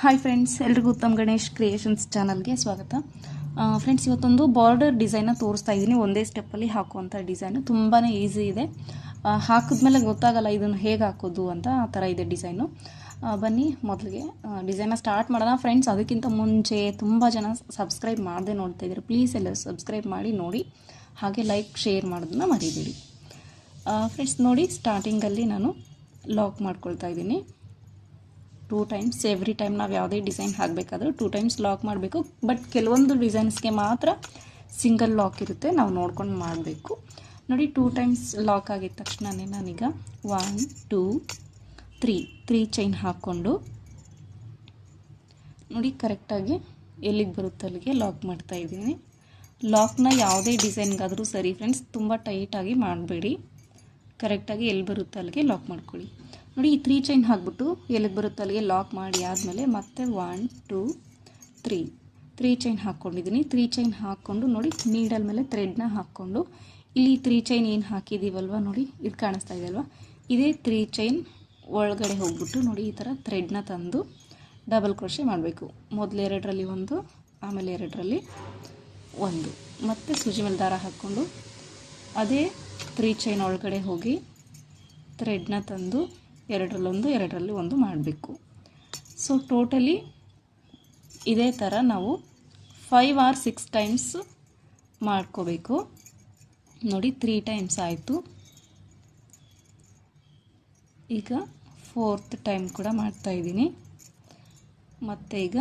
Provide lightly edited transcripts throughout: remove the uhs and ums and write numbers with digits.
Hi friends, ಎಲ್ರಿಗೂ Uttam Ganesh creations ಚಾನಲ್ಗೆ ಸ್ವಾಗತ. ಫ್ರೆಂಡ್ಸ್, ಇವತ್ತೊಂದು ಬಾರ್ಡರ್ ಡಿಸೈನ್ನ ತೋರಿಸ್ತಾ ಇದ್ದೀನಿ. ಒಂದೇ ಸ್ಟೆಪ್ಪಲ್ಲಿ ಹಾಕುವಂಥ ಡಿಸೈನು ತುಂಬಾ ಈಸಿ ಇದೆ. ಹಾಕಿದ್ಮೇಲೆ ಗೊತ್ತಾಗಲ್ಲ ಇದನ್ನು ಹೇಗೆ ಹಾಕೋದು ಅಂತ, ಆ ಥರ ಇದೆ ಡಿಸೈನು. ಬನ್ನಿ ಮೊದಲಿಗೆ ಡಿಸೈನ್ನ ಸ್ಟಾರ್ಟ್ ಮಾಡೋಣ. ಫ್ರೆಂಡ್ಸ್, ಅದಕ್ಕಿಂತ ಮುಂಚೆ ತುಂಬ ಜನ ಸಬ್ಸ್ಕ್ರೈಬ್ ಮಾಡದೆ ನೋಡ್ತಾ ಇದ್ದಾರೆ. ಪ್ಲೀಸ್ ಎಲ್ಲ ಸಬ್ಸ್ಕ್ರೈಬ್ ಮಾಡಿ ನೋಡಿ, ಹಾಗೆ ಲೈಕ್ ಶೇರ್ ಮಾಡೋದನ್ನ ಮರಿಬೇಡಿ. ಫ್ರೆಂಡ್ಸ್ ನೋಡಿ, ಸ್ಟಾರ್ಟಿಂಗಲ್ಲಿ ನಾನು ಲಾಕ್ ಮಾಡ್ಕೊಳ್ತಾ ಇದ್ದೀನಿ 2 ಟೈಮ್ಸ್. ಎವ್ರಿ ಟೈಮ್ ನಾವು ಯಾವುದೇ ಡಿಸೈನ್ ಹಾಕಬೇಕಾದ್ರೂ 2 ಟೈಮ್ಸ್ ಲಾಕ್ ಮಾಡಬೇಕು. ಬಟ್ ಕೆಲವೊಂದು ಡಿಸೈನ್ಸ್ಗೆ ಮಾತ್ರ ಸಿಂಗಲ್ ಲಾಕ್ ಇರುತ್ತೆ, ನಾವು ನೋಡ್ಕೊಂಡು ಮಾಡಬೇಕು. ನೋಡಿ, 2 ಟೈಮ್ಸ್ ಲಾಕ್ ಆಗಿದ ತಕ್ಷಣವೇ ನಾನೀಗ 1 2 3 ಚೈನ್ ಹಾಕ್ಕೊಂಡು ನೋಡಿ ಕರೆಕ್ಟಾಗಿ ಎಲ್ಲಿಗೆ ಬರುತ್ತೆ ಅಲ್ಲಿಗೆ ಲಾಕ್ ಮಾಡ್ತಾಯಿದ್ದೀನಿ. ಲಾಕ್ನ ಯಾವುದೇ ಡಿಸೈನ್ಗಾದರೂ ಸರಿ ಫ್ರೆಂಡ್ಸ್, ತುಂಬ ಟೈಟಾಗಿ ಮಾಡಬೇಡಿ. ಕರೆಕ್ಟಾಗಿ ಎಲ್ಲಿ ಬರುತ್ತೆ ಅಲ್ಲಿಗೆ ಲಾಕ್ ಮಾಡ್ಕೊಳ್ಳಿ. ನೋಡಿ, ಈ 3 ಚೈನ್ ಹಾಕ್ಬಿಟ್ಟು ಎಲ್ಲಿಗೆ ಬರುತ್ತೆ ಅಲ್ಲಿಗೆ ಲಾಕ್ ಮಾಡಿ ಆದಮೇಲೆ ಮತ್ತೆ 1 2 3 ಚೈನ್ ಹಾಕ್ಕೊಂಡಿದ್ದೀನಿ. 3 ಚೈನ್ ಹಾಕ್ಕೊಂಡು ನೋಡಿ, ನೀಡಲ್ ಮೇಲೆ ಥ್ರೆಡ್ನ ಹಾಕ್ಕೊಂಡು ಇಲ್ಲಿ 3 ಚೈನ್ ಏನು ಹಾಕಿದ್ದೀವಲ್ವ ನೋಡಿ, ಇದು ಕಾಣಿಸ್ತಾ ಇದೆ ಅಲ್ವಾ, ಇದೇ 3 ಚೈನ್ ಒಳಗಡೆ ಹೋಗ್ಬಿಟ್ಟು ನೋಡಿ ಈ ಥರ ಥ್ರೆಡ್ನ ತಂದು ಡಬಲ್ ಕ್ರೋಶೆ ಮಾಡಬೇಕು. ಮೊದಲು 2ರಲ್ಲಿ 1, ಆಮೇಲೆ 2ರಲ್ಲಿ 1, ಮತ್ತು ಸೂಜಿ ಮೇಲೆ ದಾರ ಹಾಕ್ಕೊಂಡು ಅದೇ 3 ಚೈನ್ ಒಳಗಡೆ ಹೋಗಿ ಥ್ರೆಡ್ನ ತಂದು 2ರಲ್ಲಿ 1 ಮಾಡಬೇಕು. ಸೊ ಟೋಟಲಿ ಇದೇ ಥರ ನಾವು 5 or 6 ಟೈಮ್ಸ್ ಮಾಡ್ಕೋಬೇಕು. ನೋಡಿ, 3 ಟೈಮ್ಸ್ ಆಯಿತು. ಈಗ 4th ಟೈಮ್ ಕೂಡ ಮಾಡ್ತಾಯಿದ್ದೀನಿ. ಮತ್ತು ಈಗ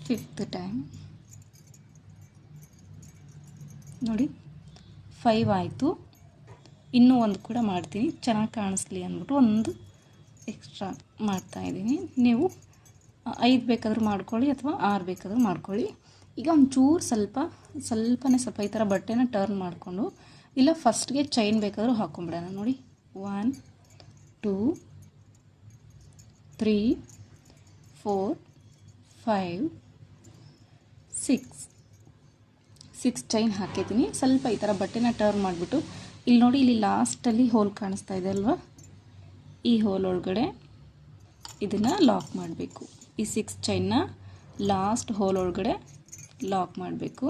5th ಟೈಮ್. ನೋಡಿ, 5 ಆಯಿತು. ಇನ್ನೂ ಒಂದು ಕೂಡ ಮಾಡ್ತೀನಿ, ಚೆನ್ನಾಗಿ ಕಾಣಿಸ್ಲಿ ಅಂದ್ಬಿಟ್ಟು ಒಂದು ಎಕ್ಸ್ಟ್ರಾ ಮಾಡ್ತಾಯಿದ್ದೀನಿ. ನೀವು 5 ಬೇಕಾದರೂ ಮಾಡ್ಕೊಳ್ಳಿ ಅಥವಾ 6 ಬೇಕಾದರೂ ಮಾಡ್ಕೊಳ್ಳಿ. ಈಗ ಒಂಚೂರು ಸ್ವಲ್ಪನೇ ಈ ಥರ ಬಟ್ಟೆನ ಟರ್ನ್ ಮಾಡಿಕೊಂಡು, ಇಲ್ಲ ಫಸ್ಟ್ಗೆ ಚೈನ್ ಬೇಕಾದರೂ ಹಾಕ್ಕೊಂಬಿಡೋಣ. ನೋಡಿ, 1 2 3 4 5 6 ಚೈನ್ ಹಾಕಿದ್ದೀನಿ. ಸ್ವಲ್ಪ ಈ ಥರ ಬಟ್ಟೆನ ಟರ್ನ್ ಮಾಡಿಬಿಟ್ಟು ಇಲ್ಲಿ ನೋಡಿ, ಇಲ್ಲಿ ಲಾಸ್ಟಲ್ಲಿ ಹೋಲ್ ಕಾಣಿಸ್ತಾ ಇದೆ ಅಲ್ವಾ, ಈ ಹೋಲ್ ಒಳಗಡೆ ಇದನ್ನು ಲಾಕ್ ಮಾಡಬೇಕು. ಈ 6 ಚೈನ್ನ ಲಾಸ್ಟ್ ಹೋಲ್ ಒಳಗಡೆ ಲಾಕ್ ಮಾಡಬೇಕು.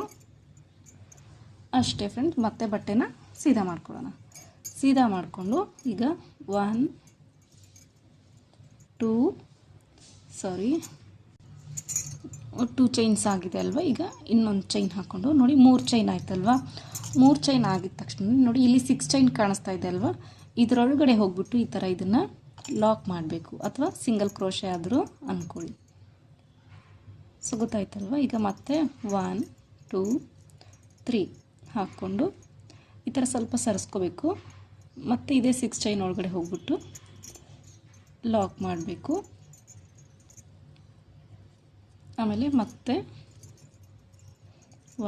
ಅಷ್ಟೇ ಫ್ರೆಂಡ್ಸ್. ಮತ್ತೆ ಬಟ್ಟೆನ ಸೀದಾ ಮಾಡ್ಕೊಳ್ಳೋಣ. ಸೀದಾ ಮಾಡಿಕೊಂಡು ಈಗ 1 2 ಚೈನ್ಸ್ ಆಗಿದೆ ಅಲ್ವಾ. ಈಗ ಇನ್ನೊಂದು ಚೈನ್ ಹಾಕ್ಕೊಂಡು ನೋಡಿ, 3 ಚೈನ್ ಆಯ್ತಲ್ವಾ. 3 ಚೈನ್ ಆಗಿದ ತಕ್ಷಣ ನೋಡಿ, ಇಲ್ಲಿ 6 ಚೈನ್ ಕಾಣಿಸ್ತಾ ಇದೆ ಅಲ್ವಾ, ಇದರೊಳಗಡೆ ಹೋಗ್ಬಿಟ್ಟು ಈ ಥರ ಇದನ್ನು ಲಾಕ್ ಮಾಡಬೇಕು, ಅಥವಾ ಸಿಂಗಲ್ ಕ್ರೋಶೆ ಆದರೂ ಅಂದ್ಕೊಳ್ಳಿ. ಸೊ ಗೊತ್ತಾಯ್ತಲ್ವ. ಈಗ ಮತ್ತೆ 1 2 3 ಹಾಕ್ಕೊಂಡು ಈ ಥರ ಸ್ವಲ್ಪ ಸರಿಸ್ಕೋಬೇಕು. ಮತ್ತು ಇದೇ 6 ಚೈನ್ ಒಳಗಡೆ ಹೋಗ್ಬಿಟ್ಟು ಲಾಕ್ ಮಾಡಬೇಕು. ಆಮೇಲೆ ಮತ್ತೆ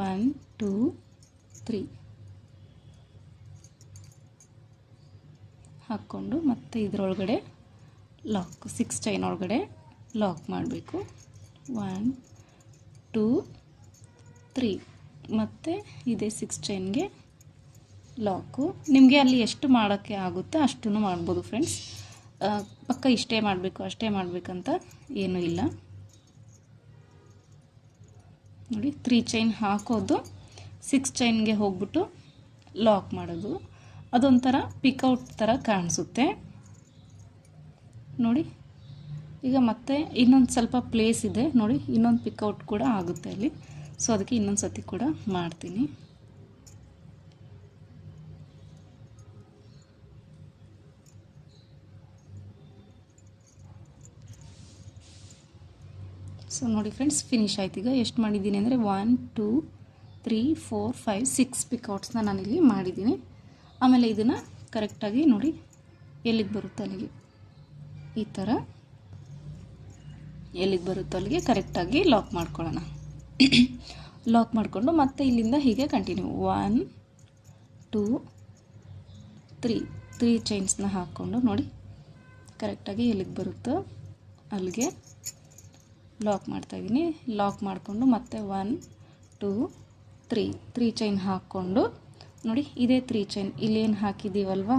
1 2 3 ಹಾಕ್ಕೊಂಡು ಮತ್ತೆ ಇದರೊಳಗಡೆ ಲಾಕ್, 6 ಚೈನ್ ಒಳಗಡೆ ಲಾಕ್ ಮಾಡಬೇಕು. 1 2 3 ಮತ್ತು ಇದೇ 6 ಚೈನ್ಗೆ ಲಾಕು. ನಿಮಗೆ ಅಲ್ಲಿ ಎಷ್ಟು ಮಾಡೋಕ್ಕೆ ಆಗುತ್ತೆ ಅಷ್ಟೂ ಮಾಡ್ಬೋದು ಫ್ರೆಂಡ್ಸ್. ಪಕ್ಕ ಇಷ್ಟೇ ಮಾಡಬೇಕು ಅಷ್ಟೇ ಮಾಡಬೇಕಂತ ಏನೂ ಇಲ್ಲ. ನೋಡಿ, 3 ಚೈನ್ ಹಾಕೋದು, 6 ಚೈನ್ಗೆ ಹೋಗ್ಬಿಟ್ಟು ಲಾಕ್ ಮಾಡೋದು. ಅದೊಂಥರ ಪಿಕೌಟ್ ಥರ ಕಾಣಿಸುತ್ತೆ ನೋಡಿ. ಈಗ ಮತ್ತೆ ಇನ್ನೊಂದು ಸ್ವಲ್ಪ ಪ್ಲೇಸ್ ಇದೆ ನೋಡಿ, ಇನ್ನೊಂದು ಪಿಕೌಟ್ ಕೂಡ ಆಗುತ್ತೆ ಅಲ್ಲಿ. ಸೊ ಅದಕ್ಕೆ ಇನ್ನೊಂದು ಸತಿ ಕೂಡ ಮಾಡ್ತೀನಿ. ಸೊ ನೋಡಿ ಫ್ರೆಂಡ್ಸ್, ಫಿನಿಶ್ ಆಯ್ತು. ಈಗ ಎಷ್ಟು ಮಾಡಿದ್ದೀನಿ ಅಂದರೆ 1 2 3 4 5 6 ಪಿಕೌಟ್ಸ್ನ ನಾನಿಲ್ಲಿ ಮಾಡಿದ್ದೀನಿ. ಆಮೇಲೆ ಇದನ್ನು ಕರೆಕ್ಟಾಗಿ ನೋಡಿ ಎಲ್ಲಿಗೆ ಬರುತ್ತೆ ಅಲ್ಲಿಗೆ, ಈ ಥರ ಎಲ್ಲಿಗೆ ಬರುತ್ತೆ ಅಲ್ಲಿಗೆ ಕರೆಕ್ಟಾಗಿ ಲಾಕ್ ಮಾಡ್ಕೊಳ್ಳೋಣ. ಲಾಕ್ ಮಾಡಿಕೊಂಡು ಮತ್ತೆ ಇಲ್ಲಿಂದ ಹೀಗೆ ಕಂಟಿನ್ಯೂ 1 2 3 ಚೈನ್ಸ್ನ ಹಾಕ್ಕೊಂಡು ನೋಡಿ ಕರೆಕ್ಟಾಗಿ ಎಲ್ಲಿಗೆ ಬರುತ್ತೋ ಅಲ್ಲಿಗೆ ಲಾಕ್ ಮಾಡ್ತಾಯಿದ್ದೀನಿ. ಲಾಕ್ ಮಾಡಿಕೊಂಡು ಮತ್ತೆ 1 2 3 ಚೈನ್ ಹಾಕ್ಕೊಂಡು ನೋಡಿ, ಇದೇ 3 ಚೈನ್ ಇಲ್ಲೇನು ಹಾಕಿದ್ದೀವಲ್ವ,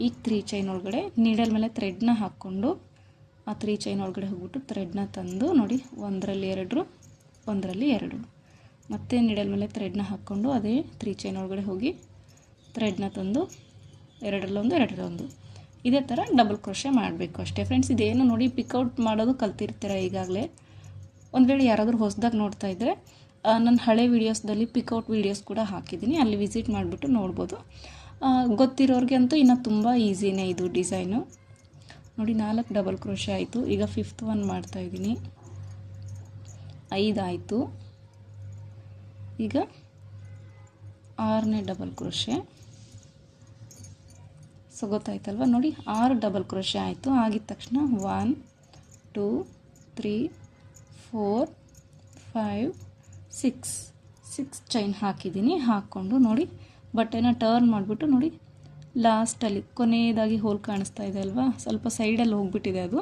ಈ 3 ಚೈನ್ ಒಳಗಡೆ ನೀಡಲ್ ಮೇಲೆ ಥ್ರೆಡ್ನ ಹಾಕ್ಕೊಂಡು ಆ 3 ಚೈನ್ ಒಳಗಡೆ ಹೋಗ್ಬಿಟ್ಟು ಥ್ರೆಡ್ನ ತಂದು ನೋಡಿ, ಒಂದರಲ್ಲಿ 2 ಮತ್ತು ನೀಡಲ್ ಮೇಲೆ ಥ್ರೆಡ್ನ ಹಾಕ್ಕೊಂಡು ಅದೇ 3 ಚೈನ್ ಒಳಗಡೆ ಹೋಗಿ ಥ್ರೆಡ್ನ ತಂದು 2 ಇದೇ ಥರ ಡಬಲ್ ಕ್ರೋಶೆ ಮಾಡಬೇಕು ಅಷ್ಟೇ ಫ್ರೆಂಡ್ಸ್. ಇದೇನು ನೋಡಿ ಪಿಕೌಟ್ ಮಾಡೋದು ಕಲ್ತಿರ್ತೀರ ಈಗಾಗಲೇ. ಒಂದು ವೇಳೆ ಯಾರಾದರೂ ಹೊಸದಾಗಿ ನೋಡ್ತಾ ಇದ್ದರೆ ನನ್ನ ಹಳೆ ವೀಡಿಯೋಸ್ದಲ್ಲಿ ಪಿಕೌಟ್ ವೀಡಿಯೋಸ್ ಕೂಡ ಹಾಕಿದ್ದೀನಿ, ಅಲ್ಲಿ ವಿಸಿಟ್ ಮಾಡಿಬಿಟ್ಟು ನೋಡ್ಬೋದು. ಗೊತ್ತಿರೋರಿಗೆ ಅಂತೂ ಇನ್ನೂ ತುಂಬ ಈಸಿನೇ ಇದು ಡಿಸೈನು. ನೋಡಿ 4 ಡಬಲ್ ಕ್ರೋಶೆ ಆಯಿತು. ಈಗ 5th ಒನ್ ಮಾಡ್ತಾಯಿದ್ದೀನಿ. 5 ಆಯಿತು. ಈಗ 6ನೇ ಡಬಲ್ ಕ್ರೋಶೆ. ಸೊ ಗೊತ್ತಾಯ್ತಲ್ವ ನೋಡಿ, 6 ಡಬಲ್ ಕ್ರೋಶೆ ಆಯಿತು. ಆಗಿದ ತಕ್ಷಣ 1 2 3 4 5 6 ಚೈನ್ ಹಾಕಿದ್ದೀನಿ. ಹಾಕ್ಕೊಂಡು ನೋಡಿ ಬಟ್ಟೆನ ಟರ್ನ್ ಮಾಡಿಬಿಟ್ಟು ನೋಡಿ, ಲಾಸ್ಟಲ್ಲಿ ಕೊನೆಯದಾಗಿ ಹೋಲ್ ಕಾಣಿಸ್ತಾ ಇದೆ ಅಲ್ವಾ, ಸ್ವಲ್ಪ ಸೈಡಲ್ಲಿ ಹೋಗಿಬಿಟ್ಟಿದೆ ಅದು,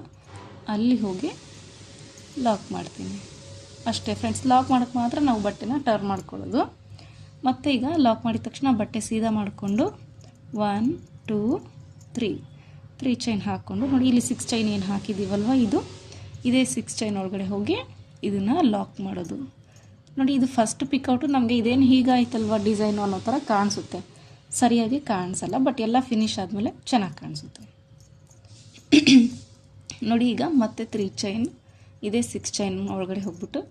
ಅಲ್ಲಿ ಹೋಗಿ ಲಾಕ್ ಮಾಡ್ತೀನಿ ಅಷ್ಟೇ ಫ್ರೆಂಡ್ಸ್. ಲಾಕ್ ಮಾಡೋಕ್ಕೆ ಮಾತ್ರ ನಾವು ಬಟ್ಟೆನ ಟರ್ನ್ ಮಾಡ್ಕೊಳ್ಳೋದು. ಮತ್ತು ಈಗ ಲಾಕ್ ಮಾಡಿದ ತಕ್ಷಣ ಬಟ್ಟೆ ಸೀದಾ ಮಾಡಿಕೊಂಡು 1 2 3 ಚೈನ್ ಹಾಕ್ಕೊಂಡು ನೋಡಿ, ಇಲ್ಲಿ 6 ಚೈನ್ ಏನು ಹಾಕಿದ್ದೀವಲ್ವ, ಇದೇ 6 ಚೈನ್ ಒಳಗಡೆ ಹೋಗಿ ಇದನ್ನು ಲಾಕ್ ಮಾಡೋದು. ನೋಡಿ ಇದು ಫಸ್ಟ್ ಪಿಕೌಟು ನಮಗೆ ಇದೇನು ಹೀಗಾಯ್ತಲ್ವ ಡಿಸೈನು ಅನ್ನೋ ಥರ ಕಾಣಿಸುತ್ತೆ, ಸರಿಯಾಗಿ ಕಾಣಿಸಲ್ಲ, ಬಟ್ ಎಲ್ಲ ಫಿನಿಶ್ ಆದಮೇಲೆ ಚೆನ್ನಾಗಿ ಕಾಣಿಸುತ್ತೆ. ನೋಡಿ ಈಗ ಮತ್ತೆ 3 ಚೈನ್ ಇದೇ 6 ಚೈನ್ ಒಳಗಡೆ ಹೋಗ್ಬಿಟ್ಟು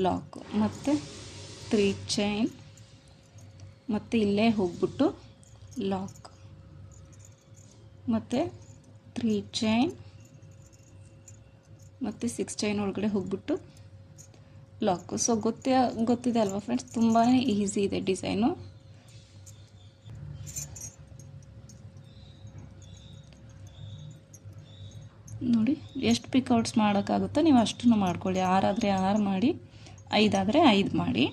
ಲಾಕು, ಮತ್ತು 3 ಚೈನ್ ಮತ್ತು ಇಲ್ಲೇ ಹೋಗ್ಬಿಟ್ಟು ಲಾಕ್, ಮತ್ತು 3 ಚೈನ್ ಮತ್ತು 6 ಚೈನ್ ಒಳಗಡೆ ಹೋಗ್ಬಿಟ್ಟು ಲಾಕು. ಸೊ ಗೊತ್ತಿದೆ ಅಲ್ವಾ ಫ್ರೆಂಡ್ಸ್, ತುಂಬಾ ಈಸಿ ಇದೆ ಡಿಸೈನು. ನೋಡಿ ಎಷ್ಟು ಪಿಕೌಟ್ಸ್ ಮಾಡೋಕ್ಕಾಗುತ್ತೋ ನೀವು ಅಷ್ಟನ್ನು ಮಾಡ್ಕೊಳ್ಳಿ. 6 ಆದರೆ 6 ಮಾಡಿ, 5 ಆದರೆ 5 ಮಾಡಿ.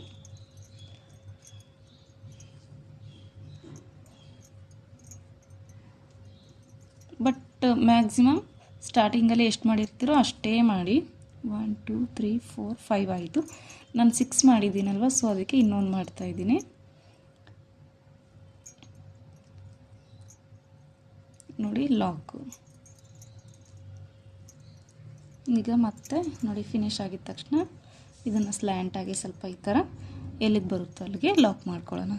ಬಟ್ ಮ್ಯಾಕ್ಸಿಮಮ್ ಸ್ಟಾರ್ಟಿಂಗಲ್ಲಿ ಎಷ್ಟು ಮಾಡಿರ್ತೀರೋ ಅಷ್ಟೇ ಮಾಡಿ. 1 2 3 4 5 ಆಯಿತು. ನಾನು 6 ಮಾಡಿದ್ದೀನಲ್ವ, ಸೊ ಅದಕ್ಕೆ ಇನ್ನೊಂದು ಮಾಡ್ತಾಯಿದ್ದೀನಿ. ನೋಡಿ ಲಾಕು. ಈಗ ಮತ್ತೆ ನೋಡಿ ಫಿನಿಶ್ ಆಗಿದ ತಕ್ಷಣ ಇದನ್ನು ಸ್ಲ್ಯಾಂಟಾಗಿ ಸ್ವಲ್ಪ ಈ ಥರ ಎಲ್ಲಿಗೆ ಬರುತ್ತೋ ಅಲ್ಲಿಗೆ ಲಾಕ್ ಮಾಡ್ಕೊಳ್ಳೋಣ.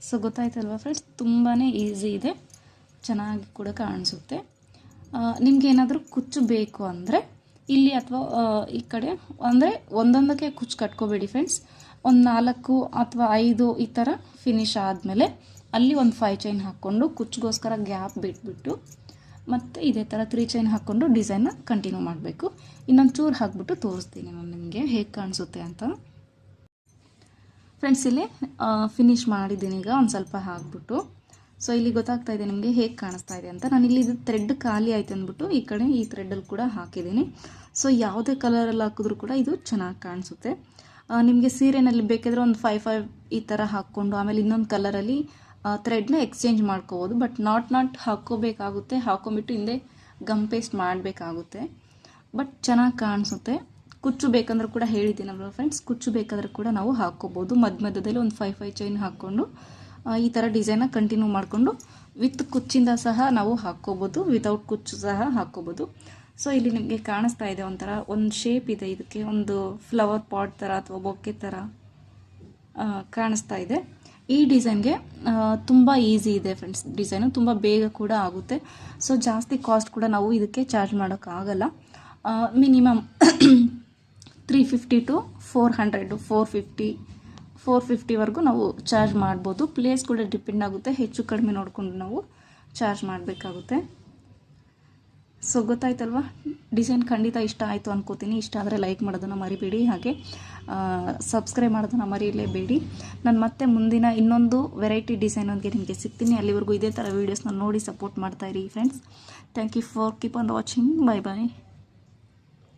ಸೊ ಗೊತ್ತಾಯ್ತಲ್ವ ಫ್ರೆಂಡ್ಸ್, ತುಂಬಾ ಈಸಿ ಇದೆ, ಚೆನ್ನಾಗಿ ಕೂಡ ಕಾಣಿಸುತ್ತೆ. ನಿಮ್ಗೆ ಏನಾದರೂ ಕುಚ್ಚು ಬೇಕು ಅಂದರೆ ಇಲ್ಲಿ ಅಥವಾ ಈ ಕಡೆ ಅಂದರೆ ಒಂದೊಂದಕ್ಕೆ ಕುಚ್ಚು ಕಟ್ಕೋಬೇಡಿ ಫ್ರೆಂಡ್ಸ್. ಒಂದು 4 ಅಥವಾ 5 ಈ ಥರ ಫಿನಿಶ್ ಆದಮೇಲೆ ಅಲ್ಲಿ ಒಂದು 5 ಚೈನ್ ಹಾಕ್ಕೊಂಡು ಕುಚ್ಚಿಗೋಸ್ಕರ ಗ್ಯಾಪ್ ಬಿಟ್ಬಿಟ್ಟು ಮತ್ತು ಇದೇ ಥರ 3 ಚೈನ್ ಹಾಕ್ಕೊಂಡು ಡಿಸೈನ್ನ ಕಂಟಿನ್ಯೂ ಮಾಡಬೇಕು. ಇನ್ನೊಂದು ಚೂರು ಹಾಕ್ಬಿಟ್ಟು ತೋರಿಸ್ತೀನಿ ನಾನು ನಿಮಗೆ ಹೇಗೆ ಕಾಣಿಸುತ್ತೆ ಅಂತ. ಫ್ರೆಂಡ್ಸ್ ಇಲ್ಲಿ ಫಿನಿಶ್ ಮಾಡಿದ್ದೀನಿ ಈಗ ಒಂದು ಸ್ವಲ್ಪ ಹಾಕ್ಬಿಟ್ಟು. ಸೊ ಇಲ್ಲಿ ಗೊತ್ತಾಗ್ತಾ ಇದೆ ನಿಮಗೆ ಹೇಗೆ ಕಾಣಿಸ್ತಾ ಇದೆ ಅಂತ. ನಾನು ಇಲ್ಲಿ ಇದು ಥ್ರೆಡ್ ಖಾಲಿ ಆಯ್ತು ಅಂದ್ಬಿಟ್ಟು ಈ ಕಡೆ ಈ ಥ್ರೆಡ್ಡಲ್ಲಿ ಕೂಡ ಹಾಕಿದ್ದೀನಿ. ಸೊ ಯಾವುದೇ ಕಲರಲ್ಲಿ ಹಾಕಿದ್ರೂ ಕೂಡ ಇದು ಚೆನ್ನಾಗಿ ಕಾಣಿಸುತ್ತೆ. ನಿಮಗೆ ಸೀರೆನಲ್ಲಿ ಬೇಕಿದ್ರೆ ಒಂದು 5 ಈ ಥರ ಹಾಕ್ಕೊಂಡು ಆಮೇಲೆ ಇನ್ನೊಂದು ಕಲರಲ್ಲಿ ಥ್ರೆಡ್ನ ಎಕ್ಸ್ಚೇಂಜ್ ಮಾಡ್ಕೋಬೋದು. ಬಟ್ ನಾಟ್ ಹಾಕ್ಕೋಬೇಕಾಗುತ್ತೆ, ಹಾಕ್ಕೊಂಬಿಟ್ಟು ಹಿಂದೆ ಗಮ್ ಪೇಸ್ಟ್ ಮಾಡಬೇಕಾಗುತ್ತೆ. ಬಟ್ ಚೆನ್ನಾಗಿ ಕಾಣಿಸುತ್ತೆ. ಕುಚ್ಚು ಬೇಕಂದ್ರೆ ಕೂಡ ಹೇಳಿದ್ದೀನಲ್ವ ಫ್ರೆಂಡ್ಸ್, ಕುಚ್ಚು ಬೇಕಾದ್ರೆ ಕೂಡ ನಾವು ಹಾಕ್ಕೋಬೋದು. ಮಧ್ಯದಲ್ಲಿ ಒಂದು 5 ಚೈನ್ ಹಾಕ್ಕೊಂಡು ಈ ಥರ ಡಿಸೈನ ಕಂಟಿನ್ಯೂ ಮಾಡಿಕೊಂಡು ವಿತ್ ಕುಚ್ಚಿಂದ ಸಹ ನಾವು ಹಾಕ್ಕೋಬೋದು, ವಿತೌಟ್ ಕುಚ್ಚು ಸಹ ಹಾಕ್ಕೋಬೋದು. ಸೊ ಇಲ್ಲಿ ನಿಮಗೆ ಕಾಣಿಸ್ತಾ ಇದೆ ಒಂಥರ ಒಂದು ಶೇಪ್ ಇದೆ, ಇದಕ್ಕೆ ಒಂದು ಫ್ಲವರ್ ಪಾಟ್ ಥರ ಅಥವಾ ಬೊಕ್ಕೆ ಥರ ಕಾಣಿಸ್ತಾ ಇದೆ. ಈ ಡಿಸೈನ್ಗೆ ತುಂಬ ಈಸಿ ಇದೆ ಫ್ರೆಂಡ್ಸ್, ಡಿಸೈನು ತುಂಬ ಬೇಗ ಕೂಡ ಆಗುತ್ತೆ. ಸೊ ಜಾಸ್ತಿ ಕಾಸ್ಟ್ ಕೂಡ ನಾವು ಇದಕ್ಕೆ ಚಾರ್ಜ್ ಮಾಡೋಕ್ಕಾಗಲ್ಲ. ಮಿನಿಮಮ್ 350 to 400 450ವರೆಗೂ ನಾವು ಚಾರ್ಜ್ ಮಾಡ್ಬೋದು. ಪ್ಲೇಸ್ ಕೂಡ ಡಿಪೆಂಡ್ ಆಗುತ್ತೆ, ಹೆಚ್ಚು ಕಡಿಮೆ ನೋಡಿಕೊಂಡು ನಾವು ಚಾರ್ಜ್ ಮಾಡಬೇಕಾಗುತ್ತೆ. ಸೊ ಗೊತ್ತಾಯ್ತಲ್ವ, ಡಿಸೈನ್ ಖಂಡಿತ ಇಷ್ಟ ಆಯಿತು ಅನ್ಕೋತೀನಿ. ಇಷ್ಟ ಆದರೆ ಲೈಕ್ ಮಾಡೋದನ್ನು ಮರಿಬೇಡಿ, ಹಾಗೆ ಸಬ್ಸ್ಕ್ರೈಬ್ ಮಾಡೋದನ್ನು ಮರೀಲೇಬೇಡಿ. ನಾನು ಮತ್ತೆ ಮುಂದಿನ ಇನ್ನೊಂದು ವೆರೈಟಿ ಡಿಸೈನ್ ಒಂದಿಗೆ ನಿಮಗೆ ಸಿಗ್ತೀನಿ. ಅಲ್ಲಿವರೆಗೂ ಇದೇ ಥರ ವೀಡಿಯೋಸ್ನ ನೋಡಿ ಸಪೋರ್ಟ್ ಮಾಡ್ತಾಯಿರಿ friends. Thank you for keep on watching. Bye bye.